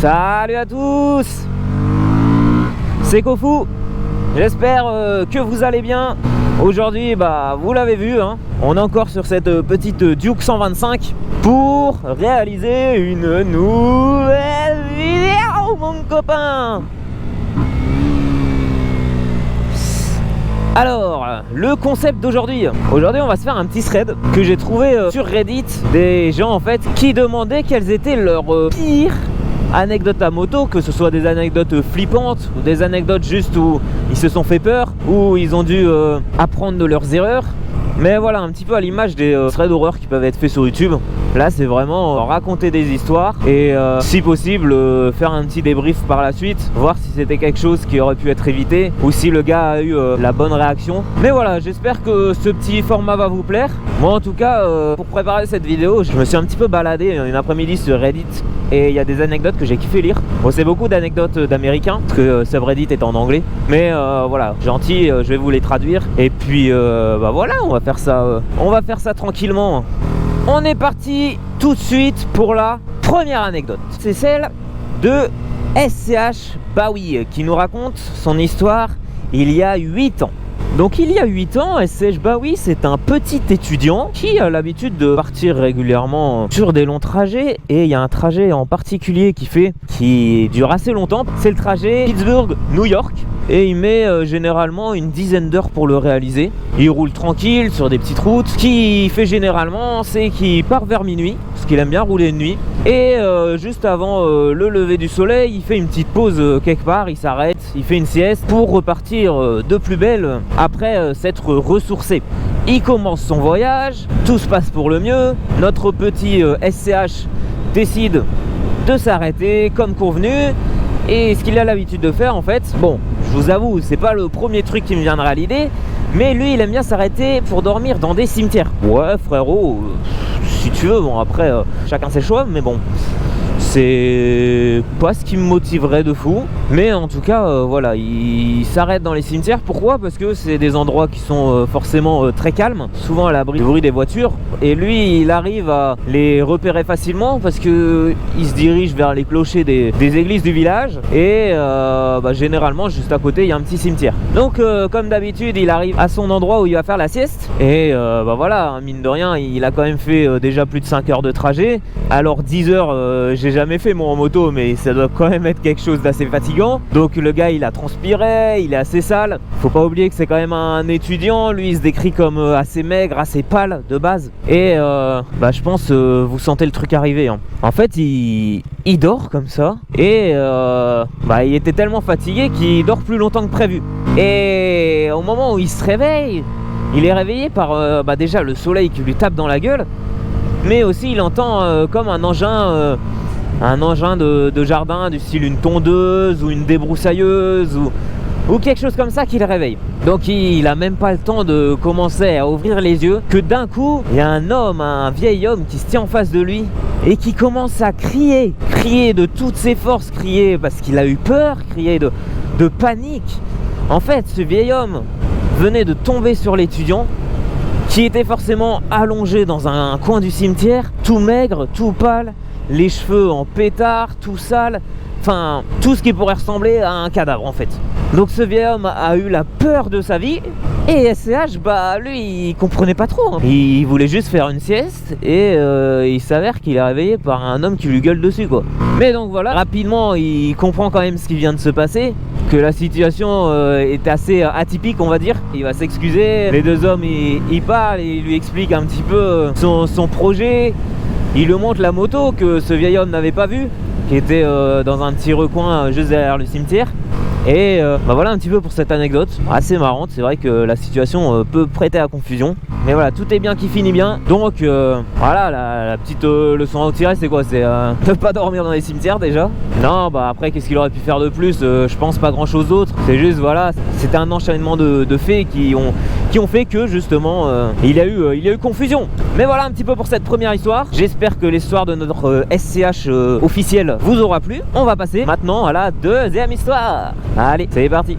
Salut à tous, c'est Kofu. J'espère que vous allez bien. Aujourd'hui, vous l'avez vu, hein, on est encore sur cette petite Duke 125 pour réaliser une nouvelle vidéo, mon copain. Alors, le concept d'aujourd'hui, on va se faire un petit thread que j'ai trouvé sur Reddit, des gens en fait qui demandaient quelles étaient leurs pires anecdotes à moto, que ce soit des anecdotes flippantes ou des anecdotes juste où ils se sont fait peur, où ils ont dû apprendre de leurs erreurs. Mais voilà, un petit peu à l'image des threads d'horreur qui peuvent être faits sur YouTube. Là, c'est vraiment raconter des histoires et si possible faire un petit débrief par la suite, voir si c'était quelque chose qui aurait pu être évité ou si le gars a eu la bonne réaction. Mais voilà, j'espère que ce petit format va vous plaire. Moi en tout cas, pour préparer cette vidéo, je me suis un petit peu baladé une après-midi sur Reddit et il y a des anecdotes que j'ai kiffé lire. Bon, c'est beaucoup d'anecdotes d'américains parce que subreddit est en anglais, mais voilà, gentil, je vais vous les traduire et puis voilà, on va faire ça tranquillement. On est parti tout de suite pour la première anecdote. C'est celle de SCH Baoui qui nous raconte son histoire il y a 8 ans. Donc il y a 8 ans, SCH Baoui, c'est un petit étudiant qui a l'habitude de partir régulièrement sur des longs trajets. Et il y a un trajet en particulier qui dure assez longtemps. C'est le trajet Pittsburgh-New York. Et il met généralement une dizaine d'heures pour le réaliser. Il roule tranquille sur des petites routes. Ce qu'il fait généralement, c'est qu'il part vers minuit, parce qu'il aime bien rouler de nuit. Et juste avant le lever du soleil, il fait une petite pause quelque part, il s'arrête, il fait une sieste pour repartir de plus belle après s'être ressourcé. Il commence son voyage, tout se passe pour le mieux. Notre petit SCH décide de s'arrêter comme convenu. Et ce qu'il a l'habitude de faire en fait, bon, je vous avoue, c'est pas le premier truc qui me viendra à l'idée, mais lui il aime bien s'arrêter pour dormir dans des cimetières. Ouais frérot, si tu veux, bon après chacun ses choix, mais bon, c'est pas ce qui me motiverait de fou. Mais en tout cas, voilà, il s'arrête dans les cimetières. Pourquoi? Parce que c'est des endroits qui sont forcément très calmes, souvent à l'abri du bruit des voitures. Et lui, il arrive à les repérer facilement parce que il se dirige vers les clochers des églises du village. Et généralement, juste à côté, il y a un petit cimetière. Donc, comme d'habitude, il arrive à son endroit où il va faire la sieste. Et voilà, mine de rien, il a quand même fait déjà plus de 5 heures de trajet. Alors 10 heures, j'ai jamais fait moi en moto, mais ça doit quand même être quelque chose d'assez fatigant. Donc le gars il a transpiré, il est assez sale. Faut pas oublier que c'est quand même un étudiant. Lui il se décrit comme assez maigre, assez pâle de base. Et je pense vous sentez le truc arriver, hein. En fait il dort comme ça. Et il était tellement fatigué qu'il dort plus longtemps que prévu. Et au moment où il se réveille, il est réveillé par déjà le soleil qui lui tape dans la gueule. Mais aussi il entend comme un engin de jardin du style une tondeuse ou une débroussailleuse ou quelque chose comme ça qui le réveille. Donc il a même pas le temps de commencer à ouvrir les yeux que d'un coup il y a un vieil homme qui se tient en face de lui et qui commence à crier de toutes ses forces, crier parce qu'il a eu peur, crier de panique. En fait ce vieil homme venait de tomber sur l'étudiant qui était forcément allongé dans un coin du cimetière, tout maigre, tout pâle, les cheveux en pétard, tout sale, enfin tout ce qui pourrait ressembler à un cadavre en fait. Donc ce vieil homme a eu la peur de sa vie et SCH lui il comprenait pas trop, hein. Il voulait juste faire une sieste et il s'avère qu'il est réveillé par un homme qui lui gueule dessus quoi. Mais donc voilà, rapidement il comprend quand même ce qui vient de se passer, que la situation est assez atypique on va dire. Il va s'excuser, les deux hommes ils parlent et il lui explique un petit peu son projet. Il lui montre la moto que ce vieil homme n'avait pas vue, qui était dans un petit recoin juste derrière le cimetière. Et voilà un petit peu pour cette anecdote, assez marrante. C'est vrai que la situation peut prêter à confusion, mais voilà, tout est bien qui finit bien. Donc voilà, la petite leçon à retirer, c'est quoi? C'est ne pas dormir dans les cimetières déjà. Non, après qu'est-ce qu'il aurait pu faire de plus? Je pense pas grand chose d'autre. C'est juste voilà, c'était un enchaînement de faits qui ont fait que justement il y a eu confusion. Mais voilà un petit peu pour cette première histoire. J'espère que l'histoire de notre SCH officiel vous aura plu. On va passer maintenant à la deuxième histoire. Allez, c'est parti.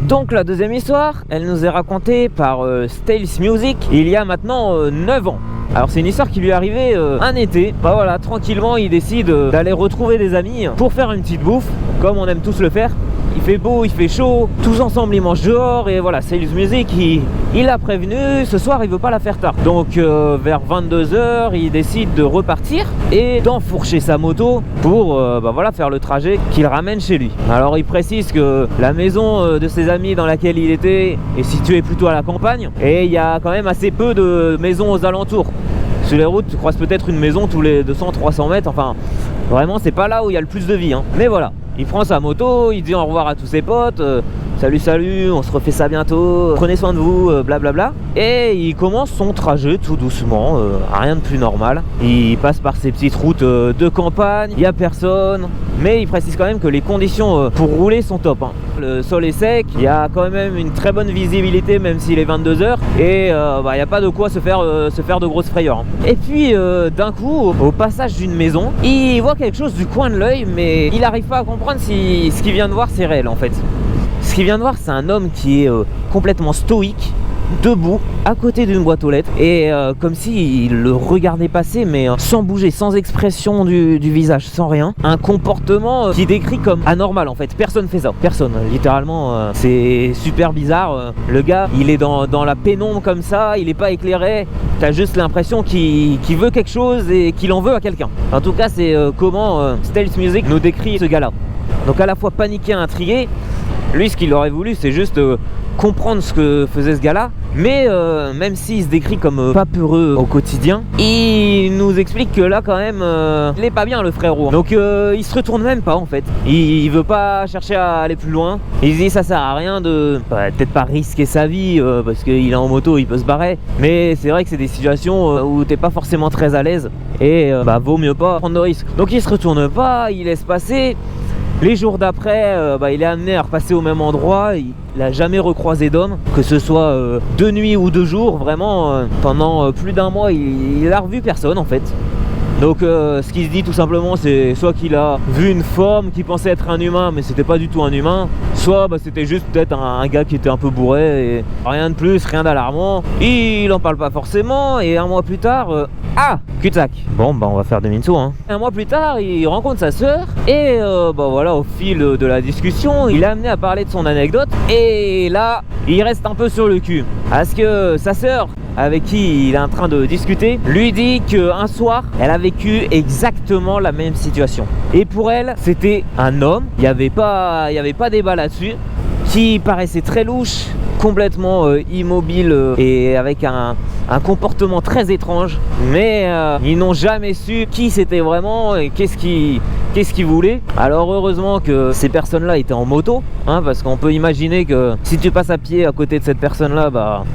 Donc la deuxième histoire, elle nous est racontée par Stales Music il y a maintenant 9 ans. Alors c'est une histoire qui lui est arrivée un été. Bah voilà, tranquillement il décide d'aller retrouver des amis pour faire une petite bouffe, comme on aime tous le faire. Il fait beau, il fait chaud, tous ensemble ils mangent dehors et voilà, Sales Music il a prévenu, ce soir il veut pas la faire tard. Donc vers 22h il décide de repartir et d'enfourcher sa moto pour bah voilà, faire le trajet qu'il ramène chez lui. Alors il précise que la maison de ses amis dans laquelle il était est située plutôt à la campagne et il y a quand même assez peu de maisons aux alentours. Sur les routes tu croises peut-être une maison tous les 200-300 mètres, enfin vraiment c'est pas là où il y a le plus de vie hein. Mais voilà, il prend sa moto, il dit au revoir à tous ses potes, salut, on se refait ça bientôt, prenez soin de vous, blablabla. Et il commence son trajet tout doucement, rien de plus normal. Il passe par ces petites routes de campagne, il n'y a personne. Mais il précise quand même que les conditions pour rouler sont top hein. Le sol est sec, il y a quand même une très bonne visibilité même s'il est 22h. Et il n'y a pas de quoi se faire de grosses frayeurs hein. Et puis d'un coup, au passage d'une maison, il voit quelque chose du coin de l'œil, mais il n'arrive pas à comprendre si ce qu'il vient de voir c'est réel en fait. Ce qu'il vient de voir, c'est un homme qui est complètement stoïque, debout, à côté d'une boîte aux lettres, et comme s'il le regardait passer, mais sans bouger, sans expression du visage, sans rien. Un comportement qui décrit comme anormal en fait. Personne fait ça, personne, littéralement, c'est super bizarre. Le gars, il est dans la pénombre comme ça, il n'est pas éclairé, t'as juste l'impression qu'il veut quelque chose et qu'il en veut à quelqu'un. En tout cas, c'est comment Sales Music nous décrit ce gars-là. Donc à la fois paniqué, intrigué. Lui, ce qu'il aurait voulu, c'est juste comprendre ce que faisait ce gars-là. Mais même s'il se décrit comme pas peureux au quotidien, il nous explique que là, quand même, il est pas bien, le frérot. Donc, il se retourne même pas, en fait. Il veut pas chercher à aller plus loin. Il se dit, ça sert à rien de peut-être pas risquer sa vie, parce qu'il est en moto, il peut se barrer. Mais c'est vrai que c'est des situations où t'es pas forcément très à l'aise. Et vaut mieux pas prendre de risques. Donc, il se retourne pas, il laisse passer. Les jours d'après, il est amené à repasser au même endroit. Il n'a jamais recroisé d'homme, que ce soit de nuit ou de jour. Vraiment, pendant plus d'un mois, il a revu personne en fait. Donc ce qu'il se dit tout simplement, c'est soit qu'il a vu une forme qui pensait être un humain mais c'était pas du tout un humain, soit c'était juste peut-être un gars qui était un peu bourré et rien de plus, rien d'alarmant. Il en parle pas forcément et un mois plus tard, cul-de-sac. Bon on va faire demi-tour hein. Un mois plus tard, il rencontre sa sœur et voilà, au fil de la discussion, il est amené à parler de son anecdote et là, il reste un peu sur le cul. Parce que sa sœur, avec qui il est en train de discuter, lui dit qu'un soir, elle a vécu exactement la même situation. Et pour elle, c'était un homme, il n'y avait pas débat là-dessus, qui paraissait très louche, complètement immobile et avec un comportement très étrange. Mais ils n'ont jamais su qui c'était vraiment et qu'est-ce qu'il voulait. Alors heureusement que ces personnes-là étaient en moto, hein, parce qu'on peut imaginer que si tu passes à pied à côté de cette personne-là,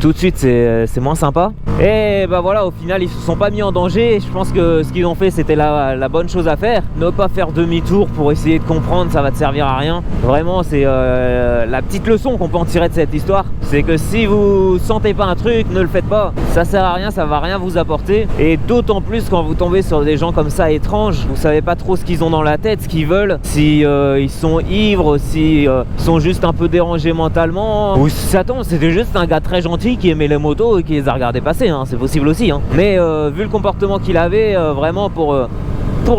tout de suite c'est moins sympa. Et voilà, au final ils se sont pas mis en danger. Je pense que ce qu'ils ont fait, c'était la bonne chose à faire. Ne pas faire demi-tour pour essayer de comprendre, ça va te servir à rien. Vraiment, c'est la petite leçon qu'on peut en tirer de cette histoire, c'est que si vous sentez pas un truc, ne le faites pas. Ça sert à rien, ça va rien vous apporter. Et d'autant plus quand vous tombez sur des gens comme ça étranges, vous savez pas trop ce qu'ils ont dans la tête, ce qu'ils veulent, si ils sont ivres, si sont juste un peu dérangés mentalement, ou si ça tombe, c'était juste un gars très gentil qui aimait les motos et qui les a regardés passer, hein, c'est possible aussi. Hein. Mais vu le comportement qu'il avait, vraiment pour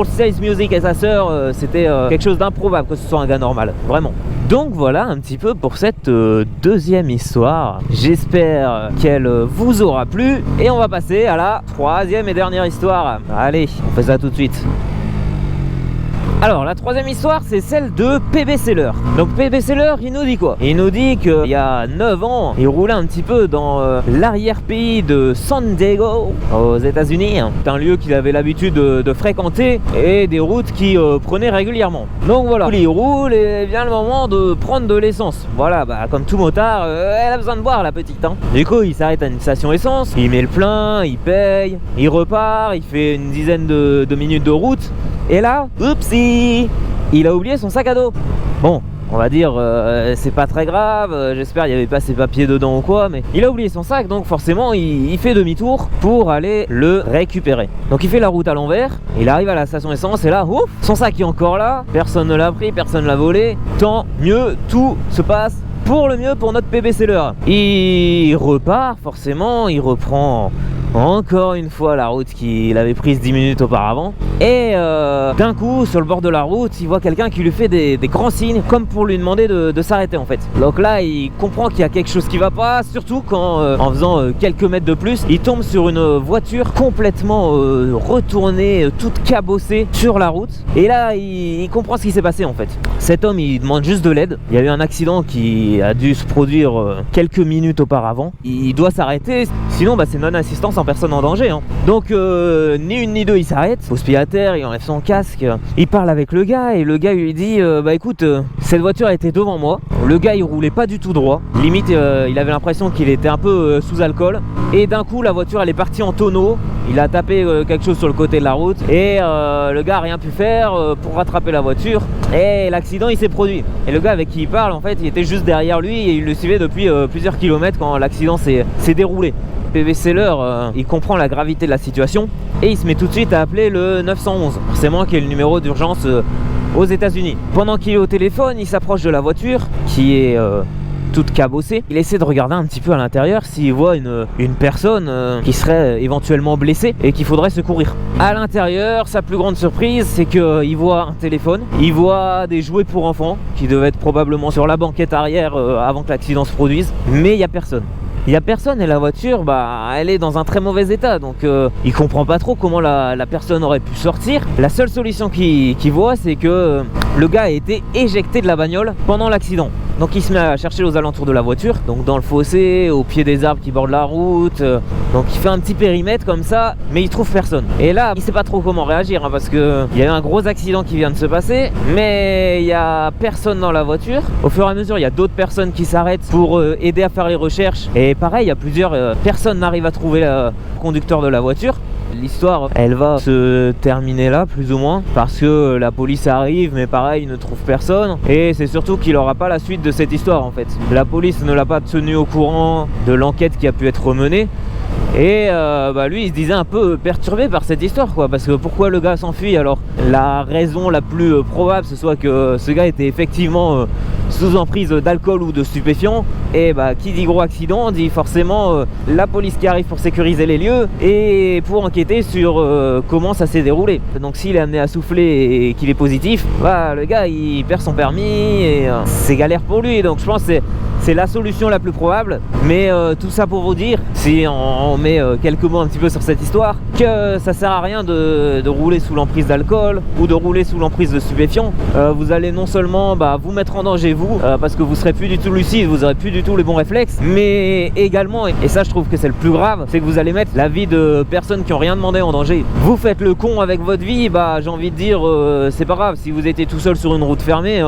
Sales Music et sa sœur, c'était quelque chose d'improbable que ce soit un gars normal, vraiment. Donc voilà un petit peu pour cette deuxième histoire. J'espère qu'elle vous aura plu. Et on va passer à la troisième et dernière histoire. Allez, on fait ça tout de suite. Alors la troisième histoire, c'est celle de PB Seller. Donc PB Seller, il nous dit quoi? Il nous dit qu'il y a 9 ans, il roulait un petit peu dans l'arrière-pays de San Diego aux États-Unis. C'est un lieu qu'il avait l'habitude de fréquenter et des routes qu'il prenait régulièrement. Donc voilà, il roule et vient le moment de prendre de l'essence. Voilà, comme tout motard, elle a besoin de boire la petite. Hein. Du coup, il s'arrête à une station essence, il met le plein, il paye, il repart, il fait une dizaine de minutes de route. Et là, oupsie, il a oublié son sac à dos. Bon, on va dire, c'est pas très grave, j'espère qu'il n'y avait pas ses papiers dedans ou quoi, mais il a oublié son sac, donc forcément il fait demi-tour pour aller le récupérer. Donc il fait la route à l'envers, il arrive à la station essence et là, ouf, son sac est encore là, personne ne l'a pris, personne ne l'a volé, tant mieux, tout se passe pour le mieux pour notre PB Seller. Il repart forcément, il reprend encore une fois la route qu'il avait prise 10 minutes auparavant. Et d'un coup, sur le bord de la route, il voit quelqu'un qui lui fait des grands signes, comme pour lui demander de s'arrêter en fait. Donc là, il comprend qu'il y a quelque chose qui va pas, surtout quand, en faisant quelques mètres de plus, il tombe sur une voiture complètement retournée, toute cabossée sur la route. Et là, il comprend ce qui s'est passé en fait. Cet homme, il demande juste de l'aide. Il y a eu un accident qui a dû se produire quelques minutes auparavant. Il doit s'arrêter, sinon c'est non-assistance en personne en danger. Donc ni une ni deux, il s'arrête, pose pied à terre, il enlève son casque, il parle avec le gars et le gars lui dit écoute, cette voiture était devant moi. Le gars il roulait pas du tout droit, limite il avait l'impression qu'il était un peu sous alcool, et d'un coup la voiture elle est partie en tonneau. Il a tapé quelque chose sur le côté de la route et le gars a rien pu faire pour rattraper la voiture, et l'accident il s'est produit. Et le gars avec qui il parle en fait, il était juste derrière lui et il le suivait depuis plusieurs kilomètres quand l'accident s'est déroulé. PV Seller, il comprend la gravité de la situation et il se met tout de suite à appeler le 911, forcément qui est le numéro d'urgence aux États-Unis. Pendant qu'il est au téléphone, il s'approche de la voiture qui est toute cabossée. Il essaie de regarder un petit peu à l'intérieur s'il voit une personne qui serait éventuellement blessée et qu'il faudrait secourir. À l'intérieur, sa plus grande surprise, c'est qu'il voit un téléphone, il voit des jouets pour enfants qui devaient être probablement sur la banquette arrière avant que l'accident se produise, mais il n'y a personne. Il n'y a personne et la voiture, elle est dans un très mauvais état, donc il comprend pas trop comment la personne aurait pu sortir. La seule solution qu'il voit, c'est que le gars a été éjecté de la bagnole pendant l'accident. Donc il se met à chercher aux alentours de la voiture, donc dans le fossé, au pied des arbres qui bordent la route. Donc il fait un petit périmètre comme ça, mais il trouve personne. Et là, il sait pas trop comment réagir, parce que il y a eu un gros accident qui vient de se passer, mais il y a personne dans la voiture. Au fur et à mesure, il y a d'autres personnes qui s'arrêtent pour aider à faire les recherches. Et pareil, il y a plusieurs personnes n'arrivent à trouver le conducteur de la voiture. L'histoire, elle va se terminer là, plus ou moins, parce que la police arrive, mais pareil, ne trouve personne. Et c'est surtout qu'il n'aura pas la suite de cette histoire, en fait. La police ne l'a pas tenu au courant de l'enquête qui a pu être menée. Et lui, il se disait un peu perturbé par cette histoire, quoi, parce que pourquoi le gars s'enfuit alors? La raison la plus probable, ce soit que ce gars était effectivement sous emprise d'alcool ou de stupéfiants. Et qui dit gros accident dit forcément la police qui arrive pour sécuriser les lieux et pour enquêter sur comment ça s'est déroulé. Donc s'il est amené à souffler et qu'il est positif, le gars il perd son permis et c'est galère pour lui. Donc je pense que c'est la solution la plus probable. Mais tout ça pour vous dire, si on met quelques mots un petit peu sur cette histoire, que ça sert à rien de rouler sous l'emprise d'alcool ou de rouler sous l'emprise de stupéfiants. Vous allez non seulement vous mettre en danger vous, parce que vous serez plus du tout lucide, vous aurez plus du tout les bons réflexes, mais également, et ça je trouve que c'est le plus grave, c'est que vous allez mettre la vie de personnes qui ont rien demandé en danger. Vous faites le con avec votre vie, j'ai envie de dire c'est pas grave, si vous étiez tout seul sur une route fermée,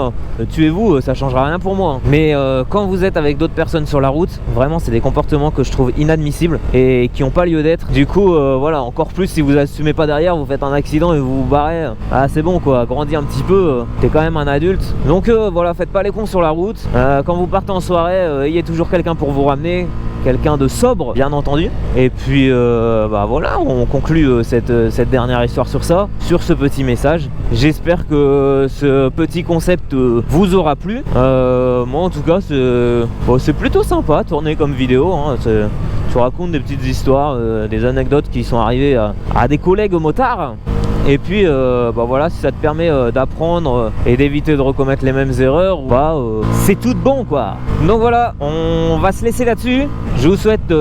tuez-vous, ça changera rien pour moi. Mais quand vous êtes avec d'autres personnes sur la route, vraiment c'est des comportements que je trouve inadmissibles et qui n'ont pas lieu d'être. Du coup encore plus si vous assumez pas derrière, vous faites un accident et vous vous barrez, c'est bon quoi, grandis un petit peu, t'es quand même un adulte. Donc faites pas les cons sur la route. Quand vous partez en soirée, ayez toujours quelqu'un pour vous ramener, quelqu'un de sobre bien entendu. Et puis on conclut cette dernière histoire sur ça, sur ce petit message. J'espère que ce petit concept vous aura plu. Moi en tout cas c'est plutôt sympa tourner comme vidéo, tu racontes des petites histoires, des anecdotes qui sont arrivées à des collègues motards. Et puis si ça te permet d'apprendre et d'éviter de recommettre les mêmes erreurs, c'est tout bon quoi. Donc voilà, on va se laisser là-dessus. Je vous souhaite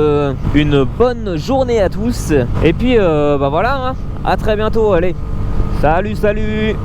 une bonne journée à tous. Et puis à très bientôt, allez. Salut